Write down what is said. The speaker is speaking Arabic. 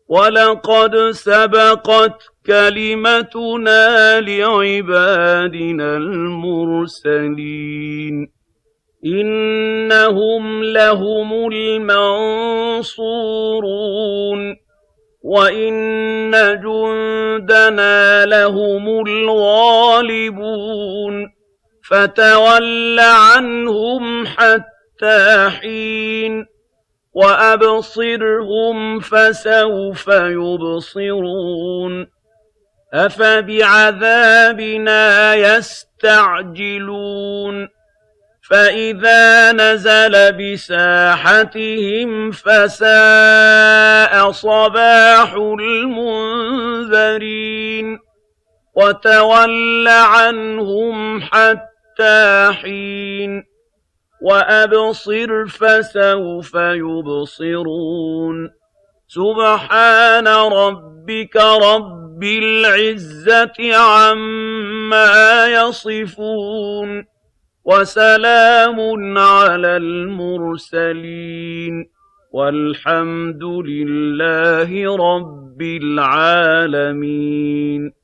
وَلَقَدْ سَبَقَتْ كَلِمَتُنَا لِعِبَادِنَا الْمُرْسَلِينَ إِنَّهُمْ لَهُمُ الْمَنصُورُونَ وَإِنَّ جُندَنَا لَهُمُ الْغَالِبُونَ فَتَوَلَّ عَنْهُمْ حَتَّىٰ حِينٍ وَأَبْصِرْهُمْ فَسَوْفَ يُبْصِرُونَ أَفَبِعَذَابِنَا يَسْتَعْجِلُونَ فَإِذَا نَزَلَ بِسَاحَتِهِمْ فَسَاءَ صَبَاحُ الْمُنذَرِينَ وَتَوَلَّ عَنْهُمْ حَتَّىٰ حِينٍ وَأَبْصِرْ فَسَوْفَ يُبْصِرُونَ سُبْحَانَ رَبِّكَ رَبِّ الْعِزَّةِ عَمَّا يَصِفُونَ وَسَلَامٌ عَلَى الْمُرْسَلِينَ وَالْحَمْدُ لِلَّهِ رَبِّ الْعَالَمِينَ.